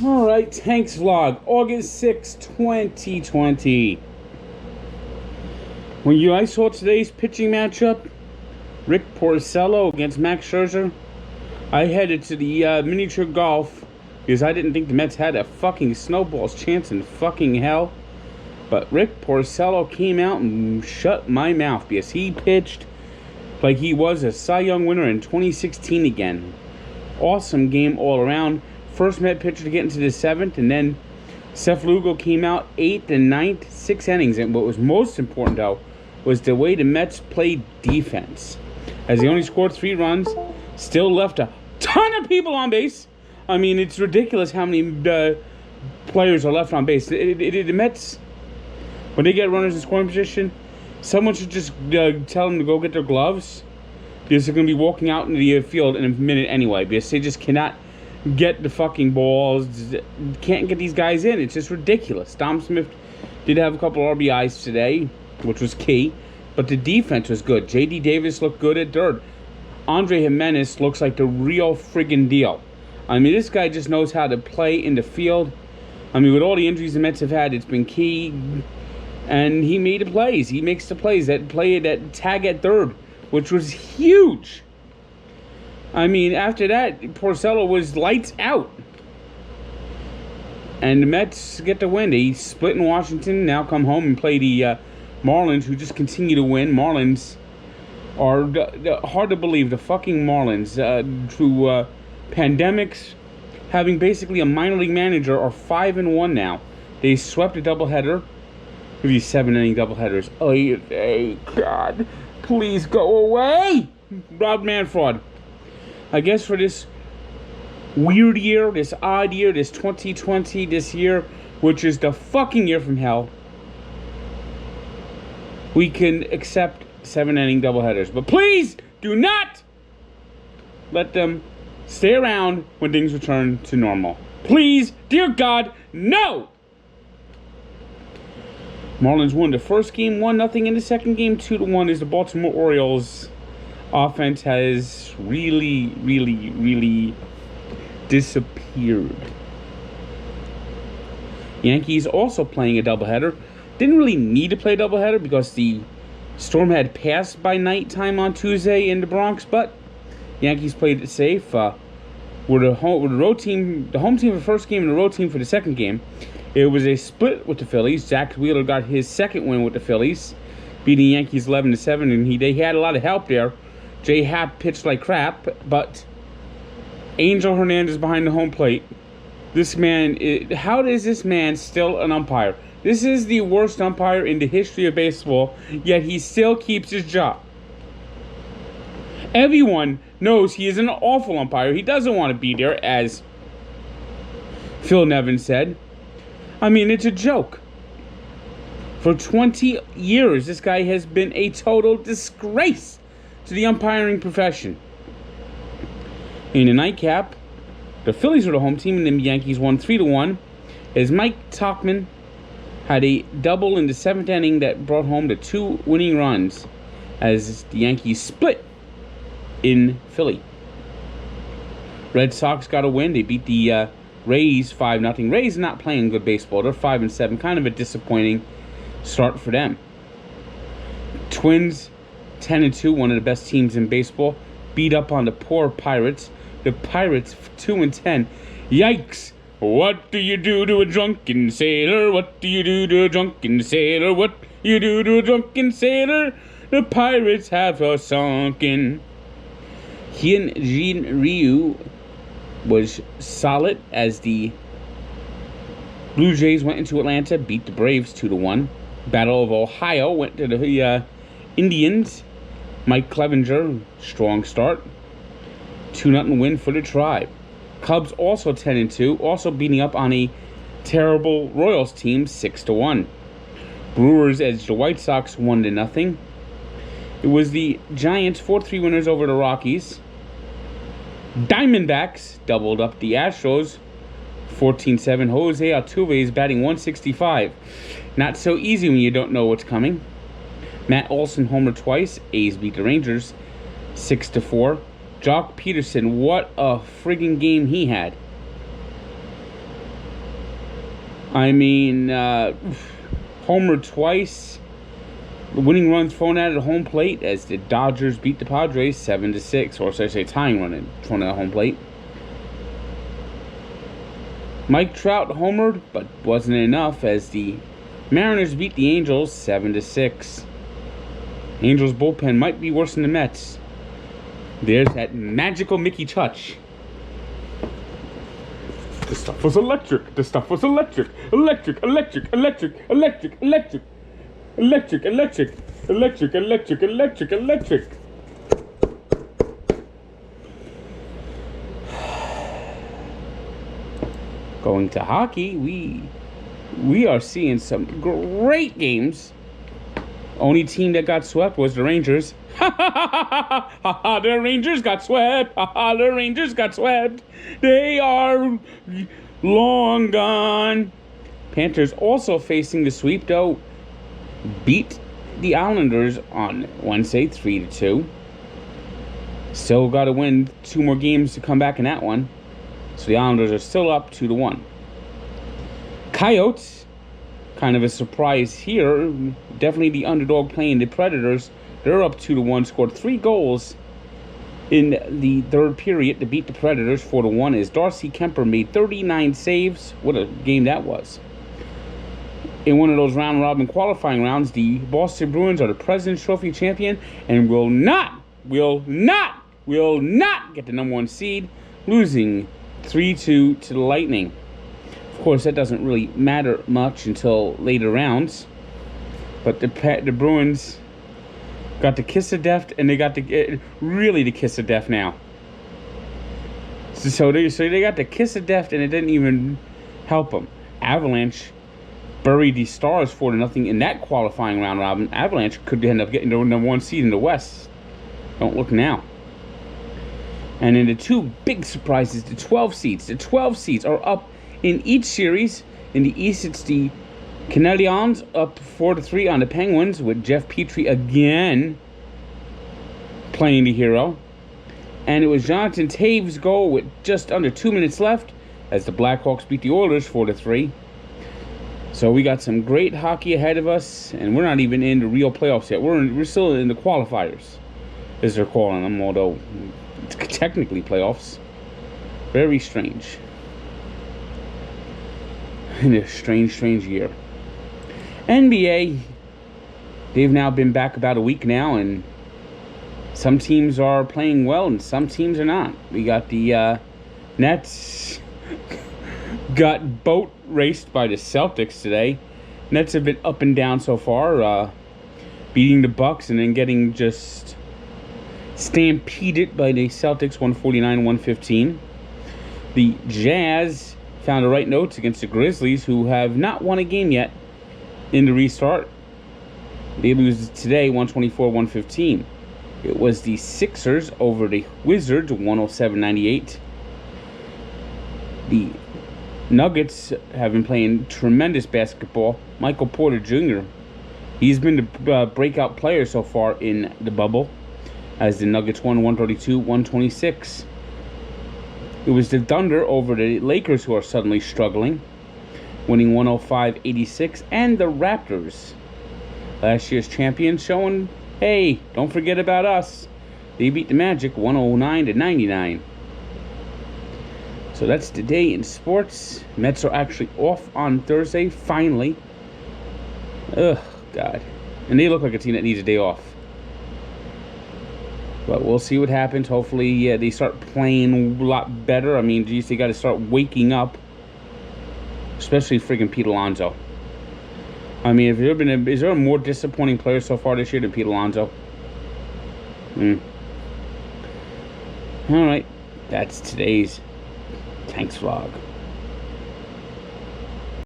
Alright, Tanks Vlog, August 6, 2020. When you guys saw today's pitching matchup, Rick Porcello against Max Scherzer, I headed to the miniature golf because I didn't think the Mets had a fucking snowball's chance in fucking hell. But Rick Porcello came out and shut my mouth because he pitched like he was a Cy Young winner in 2016 again. Awesome game all around. First Met pitcher to get into the 7th, and then Seth Lugo came out 8th and 9th, 6 innings. And what was most important, though, was the way the Mets played defense. As they only scored 3 runs, still left a ton of people on base. I mean, it's ridiculous how many players are left on base. The Mets, when they get runners in scoring position, someone should just tell them to go get their gloves, because they're going to be walking out into the field in a minute anyway, because they just cannot get the fucking balls, can't get these guys in. It's just ridiculous. Dom Smith did have a couple RBIs today, which was key, but the defense was good. J.D. Davis looked good at third. Andre Jimenez looks like the real friggin' deal. I mean, this guy just knows how to play in the field. I mean, with all the injuries the Mets have had, it's been key, and he made the plays. He makes the plays. That play, that tag at third, which was huge. I mean, after that, Porcello was lights out. And the Mets get the win. They split in Washington, now come home and play the Marlins, who just continue to win. Marlins are hard to believe. The fucking Marlins, through pandemics, having basically a minor league manager, are 5-1 now. They swept a doubleheader. These 7-inning doubleheaders. Oh, God. Please go away! Rob Manfred. I guess for this weird year, this odd year, this 2020, this year, which is the fucking year from hell, we can accept 7-inning doubleheaders. But please do not let them stay around when things return to normal. Please, dear God, no! Marlins won the first game 1-0 in the second game 2-1 as the Baltimore Orioles offense has really disappeared. Yankees also playing a doubleheader. Didn't really need to play a doubleheader because the storm had passed by nighttime on Tuesday in the Bronx, but Yankees played it safe. With the home team for the first game and the road team for the second game. It was a split with the Phillies. Zach Wheeler got his second win with the Phillies, beating Yankees 11-7, and they had a lot of help there. Jay Happ pitched like crap, but Angel Hernandez behind the home plate. This man, how is this man still an umpire? This is the worst umpire in the history of baseball, yet he still keeps his job. Everyone knows he is an awful umpire. He doesn't want to be there, as Phil Nevin said. I mean, it's a joke. For 20 years, this guy has been a total disgrace to the umpiring profession. In the nightcap, the Phillies were the home team, and the Yankees won 3-1, as Mike Tauchman had a double in the 7th inning that brought home the 2 winning runs, as the Yankees split in Philly. Red Sox got a win. They beat the Rays 5-0. Rays not playing good baseball. They're 5-7. Kind of a disappointing start for them. Twins 10-2, one of the best teams in baseball, beat up on the poor Pirates. The Pirates 2-10. Yikes! What do you do to a drunken sailor? What do you do to a drunken sailor? What do you do to a drunken sailor? The Pirates have sunken. Hyun-Jin Ryu was solid as the Blue Jays went into Atlanta, beat the Braves 2-1. Battle of Ohio went to the Indians. Mike Clevenger, strong start. 2-0 win for the Tribe. Cubs also 10-2, also beating up on a terrible Royals team 6-1. Brewers edged the White Sox 1-0. It was the Giants 4-3 winners over the Rockies. Diamondbacks doubled up the Astros 14-7. Jose Altuve is batting 165. Not so easy when you don't know what's coming. Matt Olson homered twice. A's beat the Rangers 6-4. Jock Peterson, what a friggin' game he had. I mean, homer twice. The winning run thrown out at home plate as the Dodgers beat the Padres 7-6, or should I say tying run thrown out at home plate. Mike Trout homered, but wasn't enough as the Mariners beat the Angels 7-6. Angels bullpen might be worse than the Mets. There's that magical Mickey touch. The stuff was electric. The stuff was electric. Electric, electric, electric, electric, electric. Electric, electric, electric, electric, electric, electric. Going to hockey, we are seeing some great games. Only team that got swept was the Rangers. Ha ha ha ha ha ha! The Rangers got swept. Ha ha! The Rangers got swept. They are long gone. Panthers also facing the sweep though. Beat the Islanders on Wednesday 3-2. Still got to win 2 more games to come back in that one. So the Islanders are still up 2-1. Coyotes, kind of a surprise here. Definitely the underdog playing the Predators. They're up 2-1. Scored 3 goals in the third period to beat the Predators 4-1. As Darcy Kemper made 39 saves. What a game that was. In one of those round-robin qualifying rounds, the Boston Bruins are the President's Trophy champion and will not get the number 1 seed, losing 3-2 to the Lightning. Of course, that doesn't really matter much until later rounds. But the Bruins got the kiss of death, and they got really the kiss of death now. So they got the kiss of death, and it didn't even help them. Avalanche buried the Stars 4-0 in that qualifying round robin. Avalanche could end up getting the number 1 seed in the West. Don't look now. And in the 2 big surprises, the 12 seeds. The 12 seeds are up in each series. In the East, it's the Canadiens up 4-3 on the Penguins, with Jeff Petrie again playing the hero. And it was Jonathan Taves' goal with just under 2 minutes left as the Blackhawks beat the Oilers 4-3. So we got some great hockey ahead of us, and we're not even in the real playoffs yet. We're still in the qualifiers, as they're calling them, although it's technically playoffs. Very strange. In a strange year. NBA, they've now been back about a week now, and some teams are playing well and some teams are not. We got the Nets got boat raced by the Celtics today. Nets have been up and down so far, beating the Bucks and then getting just stampeded by the Celtics 149-115. The Jazz found the right notes against the Grizzlies, who have not won a game yet in the restart. They lose today 124-115. It was the Sixers over the Wizards 107-98. The Nuggets have been playing tremendous basketball. Michael Porter Jr., he's been the breakout player so far in the bubble, as the Nuggets won 132-126. It was the Thunder over the Lakers who are suddenly struggling, winning 105-86, and the Raptors, last year's champions, showing, hey, don't forget about us. They beat the Magic 109-99. So that's today in sports. Mets are actually off on Thursday, finally. Ugh, God. And they look like a team that needs a day off. But we'll see what happens. Hopefully, yeah, they start playing a lot better. I mean, geez, they got to start waking up. Especially freaking Pete Alonso. I mean, is there a more disappointing player so far this year than Pete Alonso? All right, that's today's Tanks Vlog.